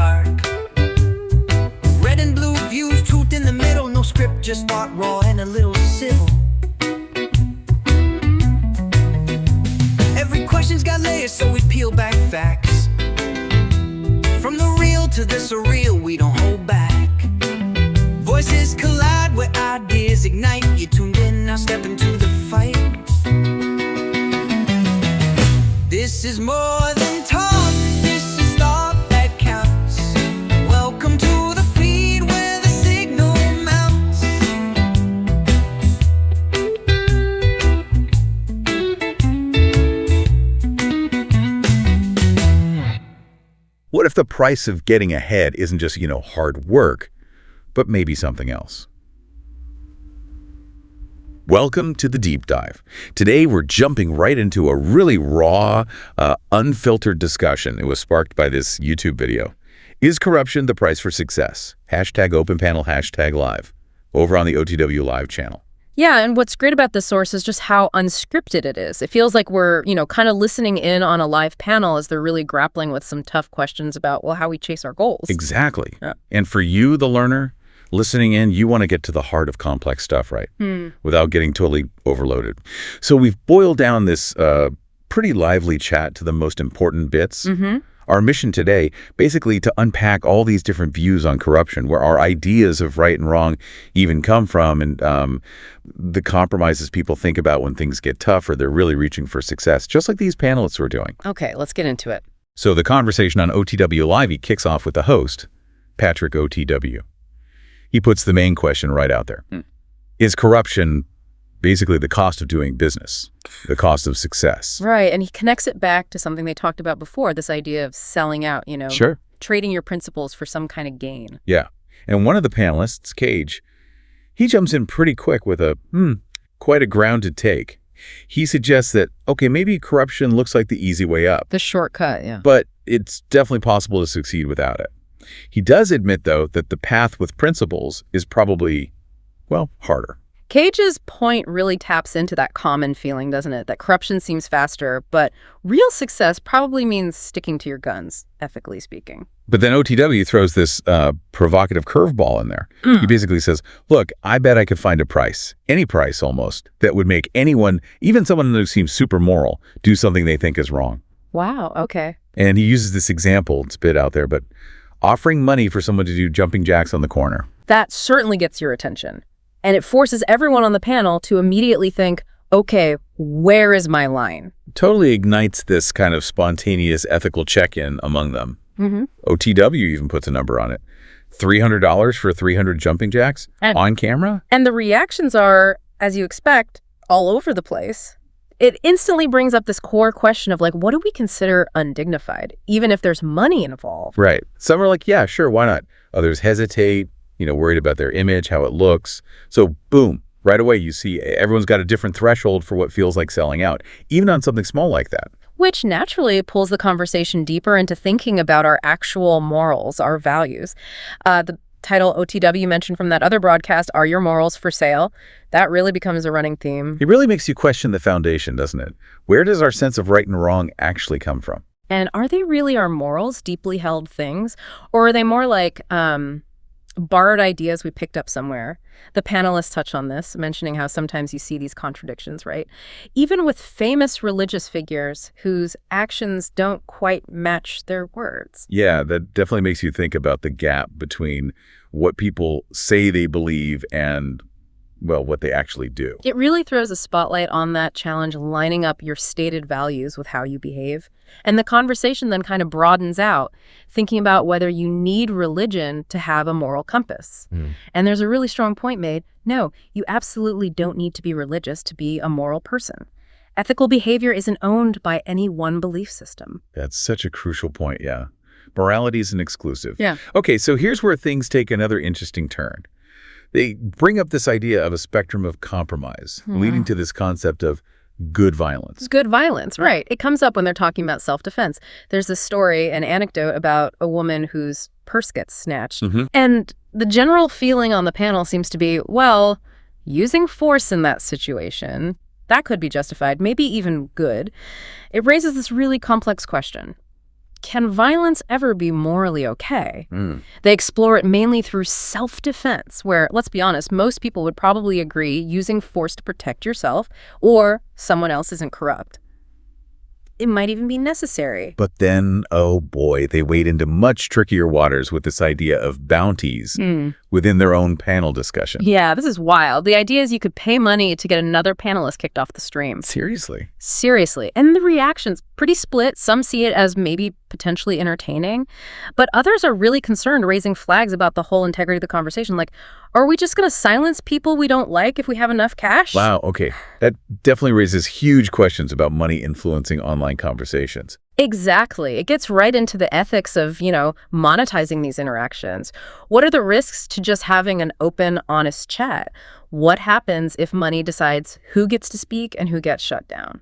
dark. Red and blue views, truth in the middle. No script, just thought raw and a little civil. Every question's got layers, so we peel back facts. From the real to the surreal, we don't hold back. Voices collide where ideas ignite. You tuned in, now step into the fight. This is more than talk, this is thought that counts. Welcome to the feed where the signal mounts. What if the price of getting ahead isn't just, hard work, but maybe something else? Welcome to the Deep Dive. Today, we're jumping right into a really raw, unfiltered discussion. It was sparked by this YouTube video. Is corruption the price for success? #OpenPanel, #live, over on the OTW Live channel. Yeah, and what's great about this source is just how unscripted it is. It feels like we're, kind of listening in on a live panel as they're really grappling with some tough questions about, how we chase our goals. Exactly. Yeah. And for you, the learner, listening in, you want to get to the heart of complex stuff, right? Without getting totally overloaded. So we've boiled down this pretty lively chat to the most important bits. Our mission today, basically to unpack all these different views on corruption, where our ideas of right and wrong even come from, and the compromises people think about when things get tough or they're really reaching for success, just like these panelists were doing. Okay, let's get into it. So the conversation on OTW Live kicks off with the host, Patrick OTW. He puts the main question right out there. Is corruption basically the cost of doing business, the cost of success? Right, and he connects it back to something they talked about before, this idea of selling out, Sure. Trading your principles for some kind of gain. Yeah, and one of the panelists, Cage, he jumps in pretty quick with a, quite a grounded take. He suggests that, okay, maybe corruption looks like the easy way up. The shortcut, yeah. But it's definitely possible to succeed without it. He does admit, though, that the path with principles is probably, harder. Cage's point really taps into that common feeling, doesn't it? That corruption seems faster, but real success probably means sticking to your guns, ethically speaking. But then OTW throws this provocative curveball in there. He basically says, look, I bet I could find a price, any price almost, that would make anyone, even someone who seems super moral, do something they think is wrong. Wow, okay. And he uses this example, it's a bit out there, but offering money for someone to do jumping jacks on the corner. That certainly gets your attention. And it forces everyone on the panel to immediately think, okay, where is my line? Totally ignites this kind of spontaneous ethical check-in among them. OTW even puts a number on it. $300 for 300 jumping jacks on camera? And the reactions are, as you expect, all over the place. It instantly brings up this core question of what do we consider undignified, even if there's money involved? Right. Some are like, yeah, sure, why not? Others hesitate, worried about their image, how it looks. So boom, right away you see everyone's got a different threshold for what feels like selling out, even on something small like that. Which naturally pulls the conversation deeper into thinking about our actual morals, our values. The title OTW mentioned from that other broadcast, Are Your Morals for Sale? That really becomes a running theme. It really makes you question the foundation, doesn't it? Where does our sense of right and wrong actually come from? And are they really our morals, deeply held things? Or are they more like borrowed ideas we picked up somewhere? The panelists touch on this, mentioning how sometimes you see these contradictions, right? Even with famous religious figures whose actions don't quite match their words. Yeah, that definitely makes you think about the gap between what people say they believe and, what they actually do. It really throws a spotlight on that challenge, lining up your stated values with how you behave. And the conversation then kind of broadens out, thinking about whether you need religion to have a moral compass. And there's a really strong point made. No, you absolutely don't need to be religious to be a moral person. Ethical behavior isn't owned by any one belief system. That's such a crucial point, yeah. Morality isn't exclusive. Yeah. Okay, so here's where things take another interesting turn. They bring up this idea of a spectrum of compromise, leading to this concept of good violence. Good violence, right. It comes up when they're talking about self-defense. There's this story, an anecdote about a woman whose purse gets snatched. And the general feeling on the panel seems to be, using force in that situation, that could be justified, maybe even good. It raises this really complex question. can violence ever be morally okay? They explore it mainly through self-defense, where, let's be honest, most people would probably agree using force to protect yourself or someone else isn't corrupt. It might even be necessary. But then, oh boy, they wade into much trickier waters with this idea of bounties within their own panel discussion. Yeah, this is wild. The idea is you could pay money to get another panelist kicked off the stream. Seriously? Seriously. And the reaction's pretty split. Some see it as maybe potentially entertaining, but others are really concerned, raising flags about the whole integrity of the conversation. Like, are we just going to silence people we don't like if we have enough cash? Wow, okay. That definitely raises huge questions about money influencing online conversations. Exactly. It gets right into the ethics of, monetizing these interactions. What are the risks to just having an open, honest chat? What happens if money decides who gets to speak and who gets shut down?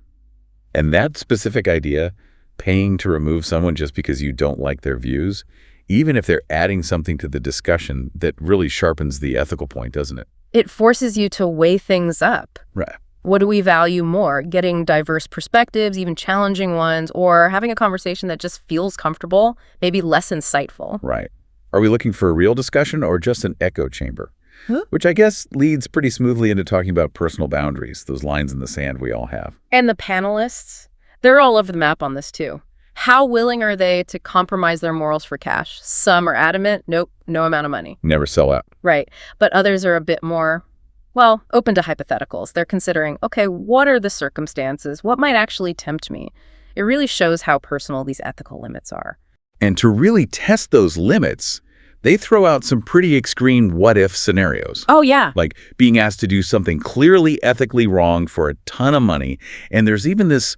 And that specific idea, paying to remove someone just because you don't like their views, even if they're adding something to the discussion, that really sharpens the ethical point, doesn't it? It forces you to weigh things up. Right. What do we value more? Getting diverse perspectives, even challenging ones, or having a conversation that just feels comfortable, maybe less insightful? Right. Are we looking for a real discussion or just an echo chamber? Which I guess leads pretty smoothly into talking about personal boundaries, those lines in the sand we all have. And the panelists, they're all over the map on this too. How willing are they to compromise their morals for cash? Some are adamant, nope, no amount of money. Never sell out. Right. But others are a bit more, open to hypotheticals. They're considering, okay, what are the circumstances? What might actually tempt me? It really shows how personal these ethical limits are. And to really test those limits, they throw out some pretty extreme what-if scenarios. Oh, yeah. Like being asked to do something clearly ethically wrong for a ton of money. And there's even this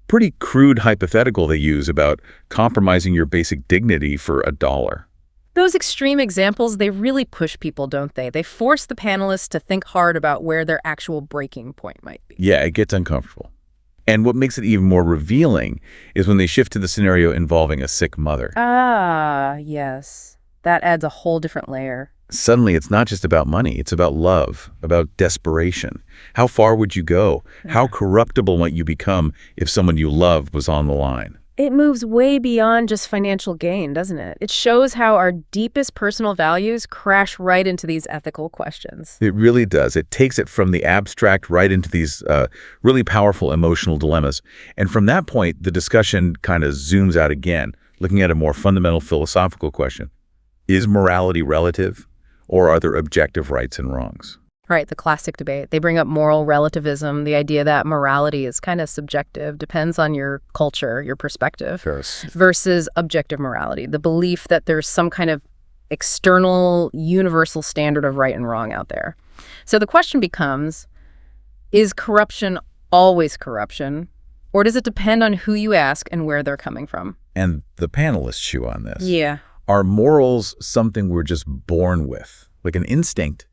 pretty crude hypothetical they use about compromising your basic dignity for $1. Those extreme examples, they really push people, don't they? They force the panelists to think hard about where their actual breaking point might be. Yeah, it gets uncomfortable. And what makes it even more revealing is when they shift to the scenario involving a sick mother. Ah, yes. That adds a whole different layer. Suddenly, it's not just about money. It's about love, about desperation. How far would you go? How corruptible might you become if someone you loved was on the line? It moves way beyond just financial gain, doesn't it? It shows how our deepest personal values crash right into these ethical questions. It really does. It takes it from the abstract right into these really powerful emotional dilemmas. And from that point, the discussion kind of zooms out again, looking at a more fundamental philosophical question. Is morality relative, or are there objective rights and wrongs? Right, the classic debate. They bring up moral relativism, the idea that morality is kind of subjective, depends on your culture, your perspective, versus objective morality, the belief that there's some kind of external, universal standard of right and wrong out there. So the question becomes, is corruption always corruption, or does it depend on who you ask and where they're coming from? And the panelists chew on this. Yeah. Are morals something we're just born with, like an instinct?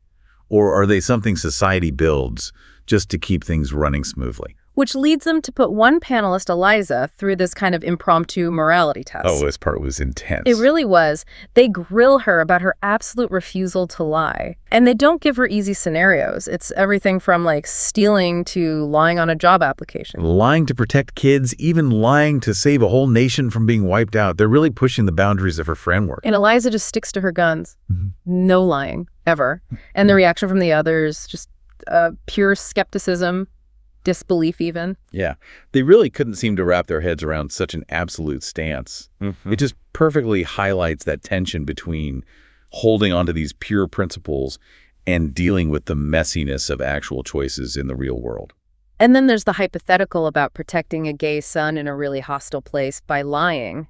Or are they something society builds just to keep things running smoothly? Which leads them to put one panelist, Eliza, through this kind of impromptu morality test. Oh, this part was intense. It really was. They grill her about her absolute refusal to lie. And they don't give her easy scenarios. It's everything from stealing to lying on a job application. Lying to protect kids, even lying to save a whole nation from being wiped out. They're really pushing the boundaries of her framework. And Eliza just sticks to her guns. No lying, ever. And the reaction from the others, just pure skepticism. Disbelief even. Yeah. They really couldn't seem to wrap their heads around such an absolute stance. It just perfectly highlights that tension between holding onto these pure principles and dealing with the messiness of actual choices in the real world. And then there's the hypothetical about protecting a gay son in a really hostile place by lying.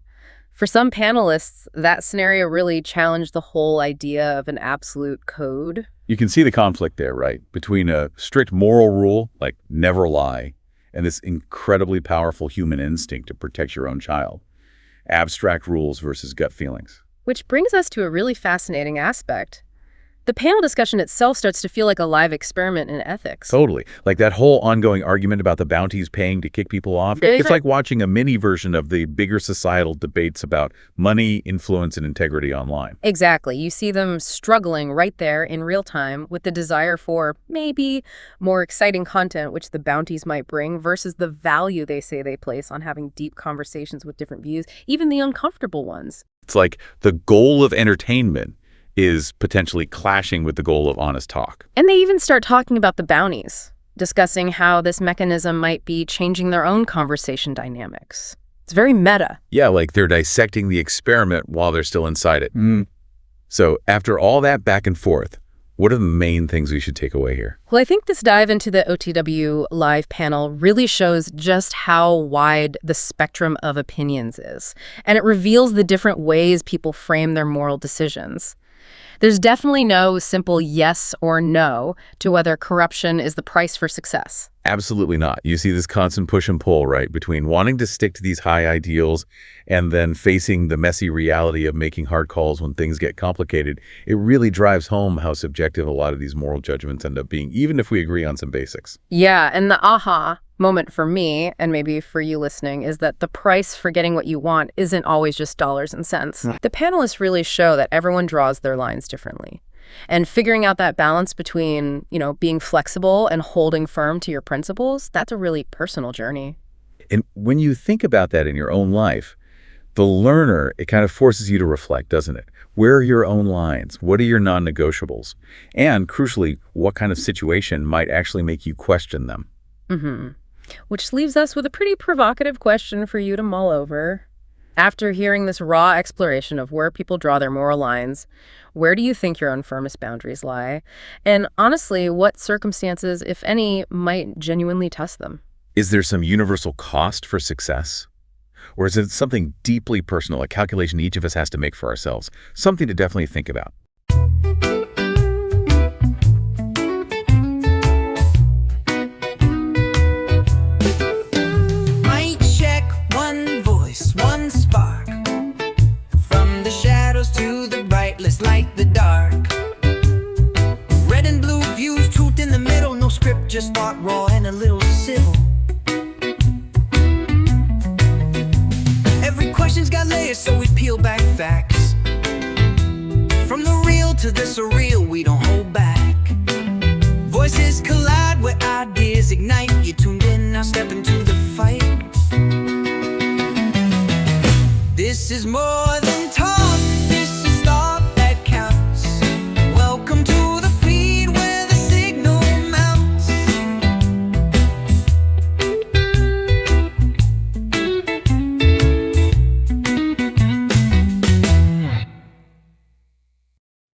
For some panelists, that scenario really challenged the whole idea of an absolute code. You can see the conflict there, right? Between a strict moral rule, like never lie, and this incredibly powerful human instinct to protect your own child. Abstract rules versus gut feelings. Which brings us to a really fascinating aspect. The panel discussion itself starts to feel like a live experiment in ethics. Totally. Like that whole ongoing argument about the bounties paying to kick people off. Very It's right. like watching a mini version of the bigger societal debates about money, influence, and integrity online. Exactly. You see them struggling right there in real time with the desire for maybe more exciting content, which the bounties might bring, versus the value they say they place on having deep conversations with different views, even the uncomfortable ones. It's like the goal of entertainment is potentially clashing with the goal of honest talk. And they even start talking about the bounties, discussing how this mechanism might be changing their own conversation dynamics. It's very meta. Yeah, like they're dissecting the experiment while they're still inside it. So after all that back and forth, what are the main things we should take away here? Well, I think this dive into the OTW live panel really shows just how wide the spectrum of opinions is, and it reveals the different ways people frame their moral decisions. There's definitely no simple yes or no to whether corruption is the price for success. Absolutely not. You see this constant push and pull, right, between wanting to stick to these high ideals and then facing the messy reality of making hard calls when things get complicated. It really drives home how subjective a lot of these moral judgments end up being, even if we agree on some basics. Yeah, and the aha moment for me, and maybe for you listening, is that the price for getting what you want isn't always just dollars and cents. The panelists really show that everyone draws their lines differently. And figuring out that balance between, being flexible and holding firm to your principles, that's a really personal journey. And when you think about that in your own life, the learner, it kind of forces you to reflect, doesn't it? Where are your own lines? What are your non-negotiables? And crucially, what kind of situation might actually make you question them? Which leaves us with a pretty provocative question for you to mull over. After hearing this raw exploration of where people draw their moral lines, where do you think your own firmest boundaries lie? And honestly, what circumstances, if any, might genuinely test them? Is there some universal cost for success? Or is it something deeply personal, a calculation each of us has to make for ourselves? Something to definitely think about. Mic check, one voice, one spark. From the shadows to the bright, let's light the dark. Red and blue views, truth in the middle, no script, just thought raw and a little civil. Every question's got layers, so we peel back facts. From the real to the surreal, we don't hold back. Voices collide where ideas ignite. You tuned in, now step into the fight. This is more